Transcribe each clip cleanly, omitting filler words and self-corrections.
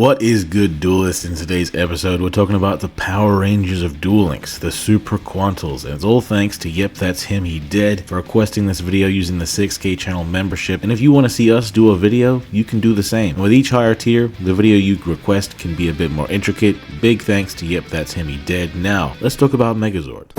What is good, duelists? In today's episode, we're talking about the Power Rangers of Duel Links, the Super Quantals, and it's all thanks to Yep That's Him He Dead for requesting this video using the 6K channel membership. And if you want to see us do a video, you can do the same. With each higher tier, the video you request can be a bit more intricate. Big thanks to Yep That's Him He Dead. Now, let's talk about Megazord.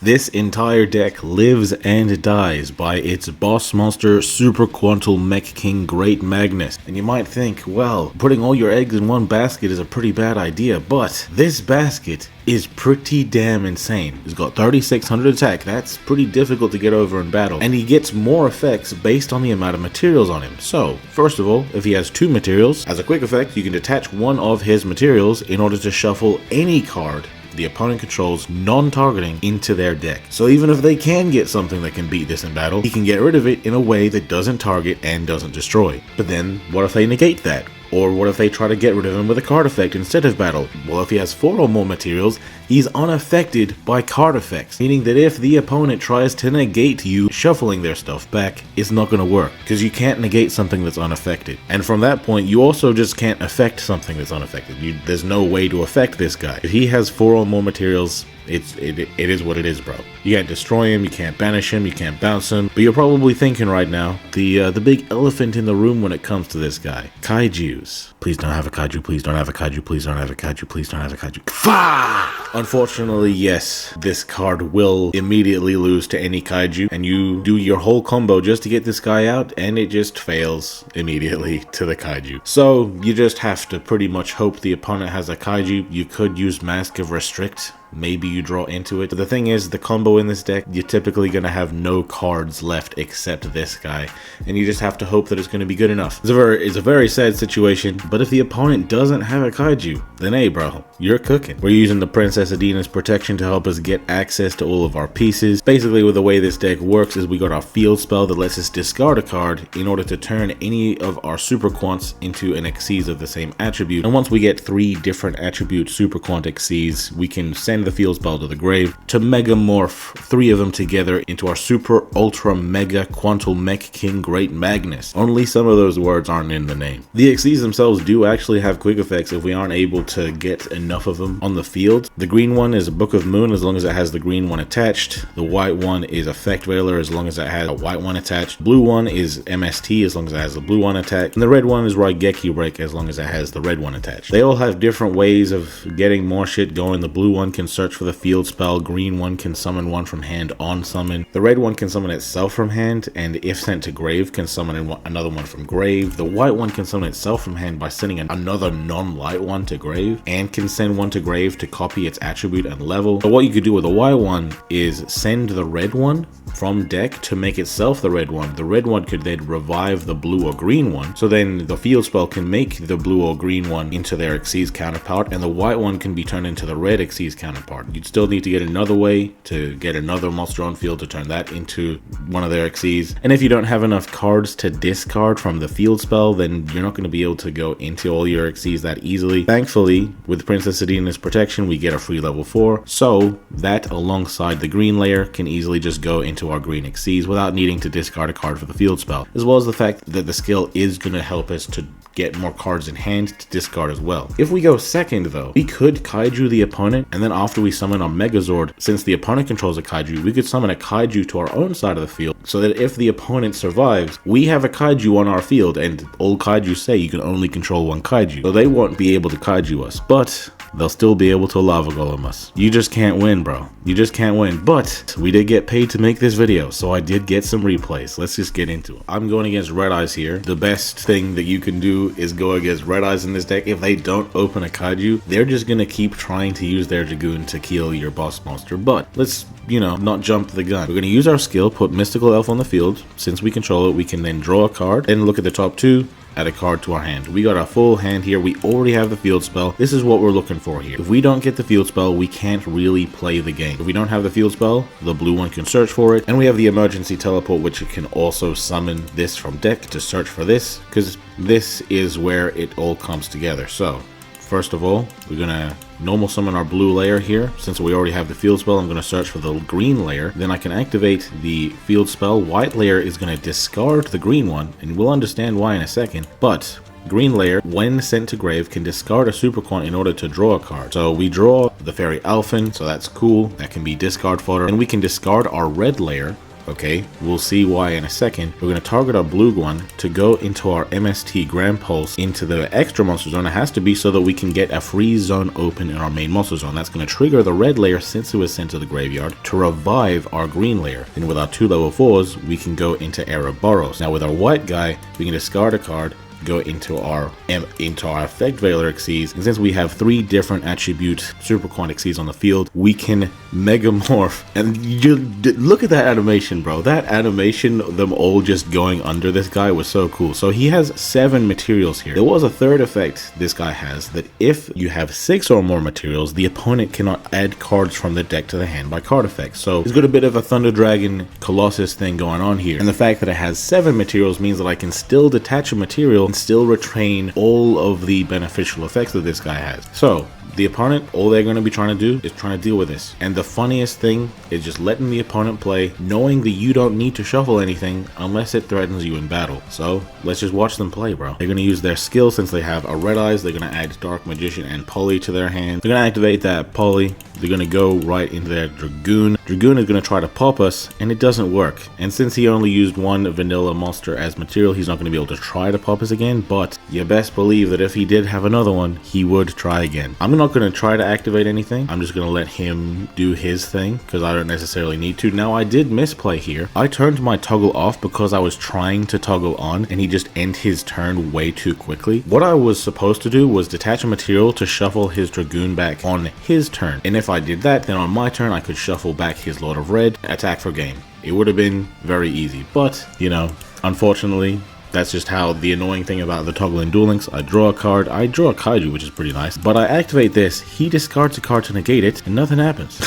This entire deck lives and dies by its boss monster Super Quantal Mech King Great Magnus. And you might think, well, putting all your eggs in one basket is a pretty bad idea, but this basket is pretty damn insane. He's got 3600 attack, that's pretty difficult to get over in battle, and he gets more effects based on the amount of materials on him. So, first of all, if he has 2 materials, as a quick effect, you can detach one of his materials in order to shuffle any card the opponent controls non-targeting into their deck. So even if they can get something that can beat this in battle, he can get rid of it in a way that doesn't target and doesn't destroy. But then, what if they negate that? Or what if they try to get rid of him with a card effect instead of battle? Well, if he has 4 or more materials, he's unaffected by card effects, meaning that if the opponent tries to negate you shuffling their stuff back, it's not going to work, because you can't negate something that's unaffected. And from that point, you also just can't affect something that's unaffected. There's no way to affect this guy. If he has 4 or more materials, it is what it is, bro. You can't destroy him, you can't banish him, you can't bounce him. But you're probably thinking right now, the big elephant in the room when it comes to this guy, kaijus. Please don't have a kaiju, please don't have a kaiju, please don't have a kaiju, please don't have a kaiju. Fah! Unfortunately, yes, this card will immediately lose to any kaiju, and you do your whole combo just to get this guy out, and it just fails immediately to the kaiju. So you just have to pretty much hope the opponent has a kaiju. You could use Mask of Restrict. Maybe you draw into it. But the thing is, the combo in this deck, you're typically going to have no cards left except this guy. And you just have to hope that it's going to be good enough. It's a very sad situation, but if the opponent doesn't have a kaiju, then hey bro, you're cooking. We're using the Princess Adina's protection to help us get access to all of our pieces. Basically, with the way this deck works is we got our field spell that lets us discard a card in order to turn any of our Super Quants into an Xyz of the same attribute. And once we get 3 different attribute Super Quant Xyz, we can send the field spell to the grave to megamorph 3 of them together into our super ultra mega quantal mech king Great Magnus. Only some of those words aren't in the name. The Xyz themselves do actually have quick effects if we aren't able to get enough of them on the field. The green one is a Book of Moon as long as it has the green one attached. The white one is Effect Veiler as long as it has a white one attached. Blue one is MST as long as it has the blue one attached. And the red one is Raigeki Break as long as it has the red one attached. They all have different ways of getting more shit going. The blue one can search for the field spell, green one can summon one from hand on summon, the red one can summon itself from hand, and if sent to grave can summon another one from grave. The white one can summon itself from hand by sending another non-light one to grave, and can send one to grave to copy its attribute and level. So what you could do with the white one is send the red one from deck to make itself the red one. The red one could then revive the blue or green one, so then the field spell can make the blue or green one into their Xyz counterpart, and the white one can be turned into the red Xyz counterpart. You'd still need to get another way to get another monster on field to turn that into one of their Xyz. And if you don't have enough cards to discard from the field spell, then you're not going to be able to go into all your Xyz that easily. Thankfully, with Princess Adina's protection, we get a free level 4, so that alongside the green layer can easily just go into our green Xyz without needing to discard a card for the field spell, as well as the fact that the skill is going to help us to get more cards in hand to discard as well. If we go second though, we could kaiju the opponent, and then after we summon our Megazord, since the opponent controls a kaiju, we could summon a kaiju to our own side of the field, so that if the opponent survives, we have a kaiju on our field, and all kaiju say you can only control one kaiju, so they won't be able to kaiju us, but they'll still be able to lava golem us. You just can't win, bro. You just can't win. But we did get paid to make this video, so I did get some replays. Let's just get into it. I'm going against Red Eyes here. The best thing that you can do is go against Red Eyes in this deck. If they don't open a kaiju, they're just gonna keep trying to use their Dragoon to kill your boss monster. But let's, not jump the gun. We're gonna use our skill, put Mystical Elf on the field. Since we control it, we can then draw a card and look at the top 2. Add a card to our hand. We got a full hand here. We already have the field spell. This is what we're looking for here. If we don't get the field spell, we can't really play the game. If we don't have the field spell, the blue one can search for it. And we have the emergency teleport, which can also summon this from deck to search for this, because this is where it all comes together. So first of all, we're gonna normal summon our blue layer here. Since we already have the field spell, I'm going to search for the green layer. Then I can activate the field spell. White layer is going to discard the green one, and we'll understand why in a second. But green layer, when sent to grave, can discard a super quant in order to draw a card. So we draw the Fairy Alphen, so that's cool. That can be discard fodder. And we can discard our red layer. Okay, we'll see why in a second. We're going to target our blue one to go into our MST Grand Pulse into the extra monster zone. It has to be so that we can get a freeze zone open in our main monster zone. That's going to trigger the red layer since it was sent to the graveyard to revive our green layer. Then with our 2 level 4s, we can go into Ouroboros. Now with our white guy, we can discard a card, go into our effect Veiler Xyz, and since we have 3 different attribute super quant Xyz on the field, we can megamorph. And you look at that animation, bro. That animation, them all just going under this guy, was so cool. So he has 7 materials here. There was a third effect this guy has, that if you have 6 or more materials, the opponent cannot add cards from the deck to the hand by card effects. So he's got a bit of a Thunder Dragon Colossus thing going on here, and the fact that it has 7 materials means that I can still detach a material and still retain all of the beneficial effects that this guy has. So the opponent, all they're going to be trying to do is trying to deal with this. And the funniest thing is just letting the opponent play, knowing that you don't need to shuffle anything unless it threatens you in battle. So let's just watch them play, bro. They're going to use their skill. Since they have a Red Eyes, they're going to add Dark Magician and Poly to their hand. They're going to activate that Poly. They're going to go right into their Dragoon. Dragoon is going to try to pop us, and it doesn't work. And since he only used 1 vanilla monster as material, he's not going to be able to try to pop us again. But you best believe that if he did have another one, he would try again. I'm not going to try to activate anything. I'm just going to let him do his thing because I don't necessarily need to. Now, I did misplay here. I turned my toggle off because I was trying to toggle on, and he just ended his turn way too quickly. What I was supposed to do was detach a material to shuffle his Dragoon back on his turn. And if I did that, then on my turn, I could shuffle back his Lord of Red, attack for game. It would have been very easy. But, you know, unfortunately, that's just how the annoying thing about the toggle in Duel Links. I draw a card, I draw a Kaiju, which is pretty nice, but I activate this, he discards a card to negate it, and nothing happens.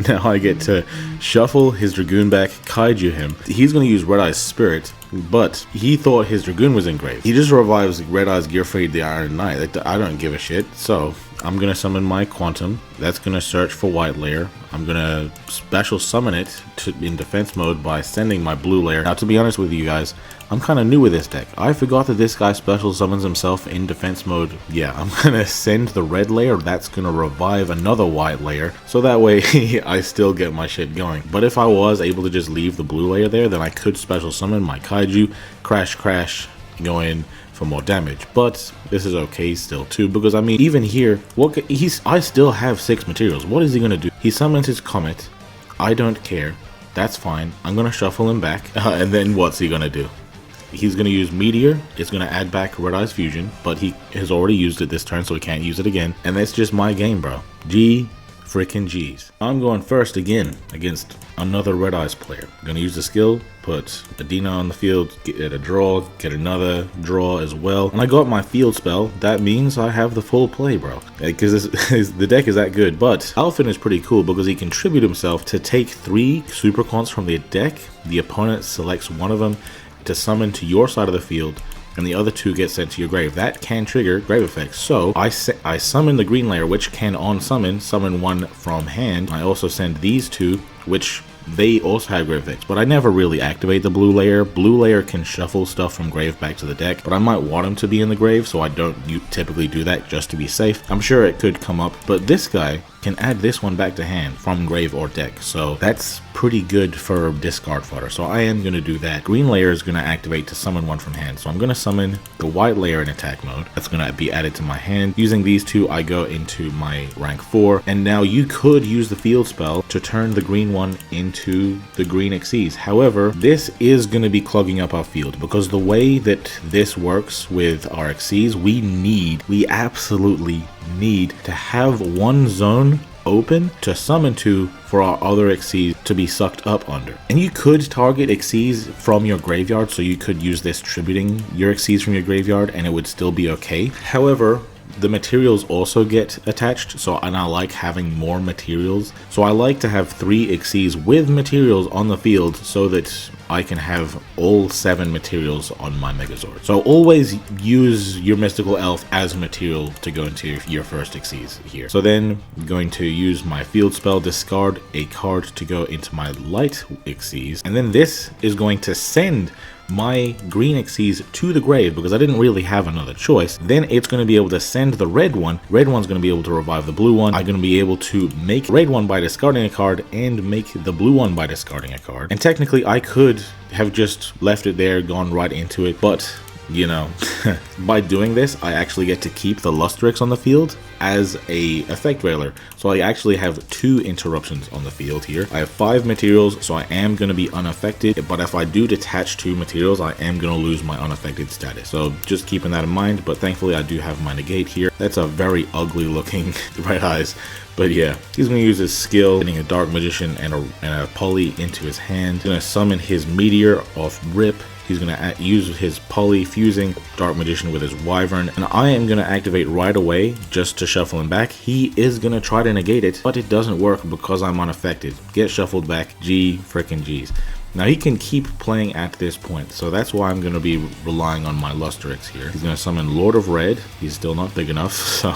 Now I get to shuffle his Dragoon back, Kaiju him. He's going to use Red Eye's Spirit, but he thought his Dragoon was engraved. He just revives Red Eye's Gearfried the Iron Knight. Like, I don't give a shit. So I'm going to summon my Quantum. That's going to search for white layer. I'm going to special summon it in defense mode by sending my blue layer. Now, to be honest with you guys, I'm kind of new with this deck. I forgot that this guy special summons himself in defense mode. Yeah, I'm going to send the red layer. That's going to revive another white layer. So that way I still get my shit going. But if I was able to just leave the blue layer there, then I could special summon my Kaiju, crash, go in for more damage. But this is okay still too, because I mean, even here, I still have 6 materials. What is he going to do? He summons his Comet. I don't care. That's fine. I'm going to shuffle him back. And then what's he going to do? He's going to use Meteor. It's going to add back Red Eye's Fusion, but he has already used it this turn, so he can't use it again. And that's just my game, bro. G freaking G's. I'm going first again against another Red Eyes player. I'm going to use the skill, put Adina on the field, get a draw, get another draw as well. And I got my field spell. That means I have the full play, bro. Because the deck is that good. But Alphen is pretty cool because he can tribute himself to take 3 super cons from the deck. The opponent selects one of them to summon to your side of the field, and the other 2 get sent to your grave. That can trigger grave effects. So I summon the green layer, which can on summon 1 from hand. I also send these 2, which they also have grave effects, but I never really activate the blue layer. Blue layer can shuffle stuff from grave back to the deck, but I might want him to be in the grave, so I don't typically do that just to be safe. I'm sure it could come up, but this guy can add this one back to hand from grave or deck, so that's pretty good for discard fodder. So I am going to do that. Green layer is going to activate to summon 1 from hand, so I'm going to summon the white layer in attack mode. That's going to be added to my hand. Using these 2, I go into my rank 4, and now you could use the field spell to turn the green one into the green Xyz. However, this is going to be clogging up our field, because the way that this works with our Xyz, we absolutely need to have 1 zone open to summon to for our other Xyz to be sucked up under. And you could target Xyz from your graveyard, so you could use this tributing your Xyz from your graveyard and it would still be okay. However, the materials also get attached, and I like having more materials. So I like to have 3 Xyz with materials on the field so that I can have all 7 materials on my Megazord. So always use your mystical elf as material to go into your first Xyz here. So then I'm going to use my field spell, discard a card to go into my light Xyz, and then this is going to send my green Xyz to the grave because I didn't really have another choice. Then it's going to be able to send the red one. Red one's going to be able to revive the blue one. I'm going to be able to make red one by discarding a card and make the blue one by discarding a card. And technically I could have just left it there, gone right into it, but you know, by doing this, I actually get to keep the Lustrix on the field as a effect veiler. So I actually have 2 interruptions on the field here. I have 5 materials, so I am going to be unaffected, but if I do detach 2 materials, I am going to lose my unaffected status. So just keeping that in mind, but thankfully I do have my negate here. That's a very ugly looking Red Eyes. But yeah, he's going to use his skill, getting a Dark Magician and a Poly into his hand. He's going to summon his Meteor off rip. He's going to use his Poly fusing Dark Magician with his Wyvern, and I am going to activate right away just to shuffle him back. He is going to try to negate it, but it doesn't work because I'm unaffected. Get shuffled back, G frickin' G's. Now he can keep playing at this point, so that's why I'm going to be relying on my Lustrix here. He's going to summon Lord of Red. He's still not big enough, so...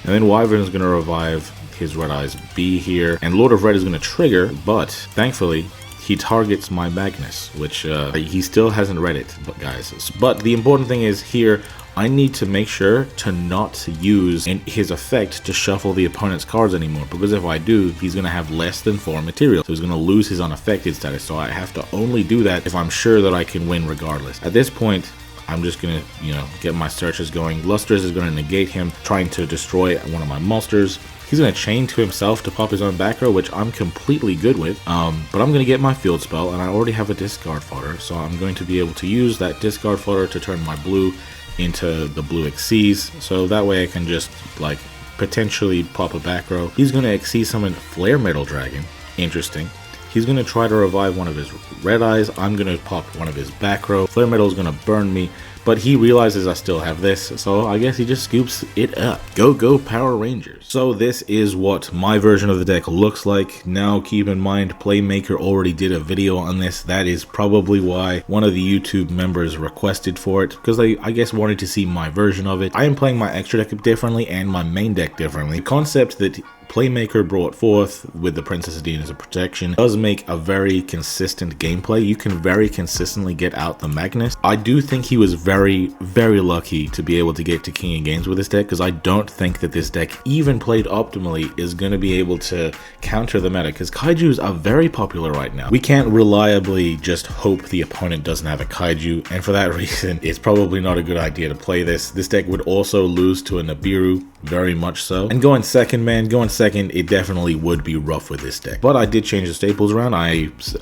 And then Wyvern is going to revive his Red Eyes B here, and Lord of Red is going to trigger, but thankfully he targets my Magnus, which he still hasn't read it, but guys. But the important thing is here, I need to make sure to not use his effect to shuffle the opponent's cards anymore, because if I do, he's going to have less than 4 materials, so he's going to lose his unaffected status. So I have to only do that if I'm sure that I can win regardless. At this point, I'm just going to, you know, get my searches going. Lustrix is going to negate him, trying to destroy one of my monsters. He's going to chain to himself to pop his own back row, which I'm completely good with. But I'm going to get my field spell, and I already have a discard fodder, so I'm going to be able to use that discard fodder to turn my blue into the blue Xyz, so that way I can just, like, potentially pop a back row. He's going to Xyz summon Flare Metal Dragon. Interesting. He's going to try to revive one of his Red Eyes. I'm going to pop one of his back row. Flare Metal is going to burn me, but he realizes I still have this, so I guess he just scoops it up. Go Power Rangers. So this is what my version of the deck looks like. Now keep in mind, Playmaker already did a video on this. That is probably why one of the YouTube members requested for it, because they, I guess, wanted to see my version of it. I am playing my extra deck differently and my main deck differently. The concept that Playmaker brought forth with the Princess Adine as a protection does make a very consistent gameplay. You can very consistently get out the Magnus. I do think he was very lucky to be able to get to King of Games with this deck, because I don't think that this deck, even played optimally, is going to be able to counter the meta, because Kaijus are very popular right now. We can't reliably just hope the opponent doesn't have a Kaiju, and for that reason, it's probably not a good idea to play this. This deck would also lose to a Nibiru, very much so. And going second, it definitely would be rough with this deck. But I did change the staples around.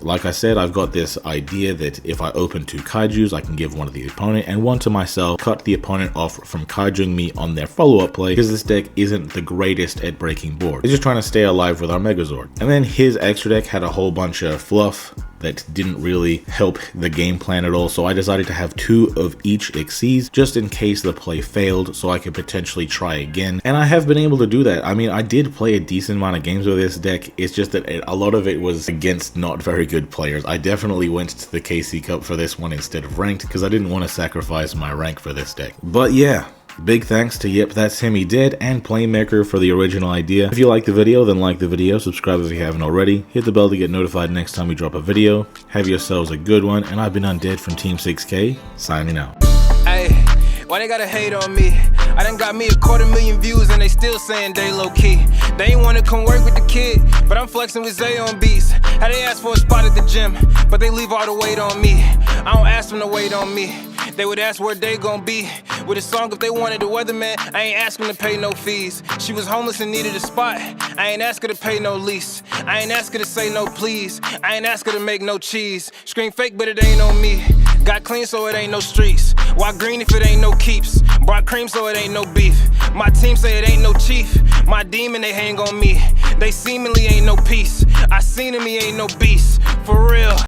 Like I said, I've got this idea that if I open 2 Kaijus, I can give one to the opponent and one to myself, cut the opponent off from Kaijuing me on their follow-up play, because this deck isn't the greatest at breaking board. It's just trying to stay alive with our Megazord. And then his extra deck had a whole bunch of fluff that didn't really help the game plan at all, so I decided to have 2 of each Xyz just in case the play failed, so I could potentially try again. And I have been able to do that. I mean, I did play a decent amount of games with this deck. It's just that a lot of it was against not very good players. I definitely went to the KC Cup for this one instead of ranked, because I didn't want to sacrifice my rank for this deck. But yeah, big thanks to Yep That's Him He Did and Playmaker for the original idea. If you like the video, then like the video, subscribe if you haven't already, hit the bell to get notified next time we drop a video. Have yourselves a good one, and I've been Undead from Team 6K, signing out. Hey, why they gotta hate on me? I done got me 250,000 views and they still saying they low-key. They ain't wanna come work with the kid, but I'm flexing with Zay on beats. How they ask for a spot at the gym, but they leave all the weight on me. I don't ask them to wait on me. They would ask where they gon' be with a song if they wanted the Weatherman. I ain't asking to pay no fees. She was homeless and needed a spot. I ain't ask her to pay no lease. I ain't ask her to say no please. I ain't ask her to make no cheese. Scream fake, but it ain't on me. Got clean, so it ain't no streets. Why green if it ain't no keeps? Brought cream, so it ain't no beef. My team say it ain't no chief. My demon, they hang on me. They seemingly ain't no peace. I seen him, he ain't no beast. For real.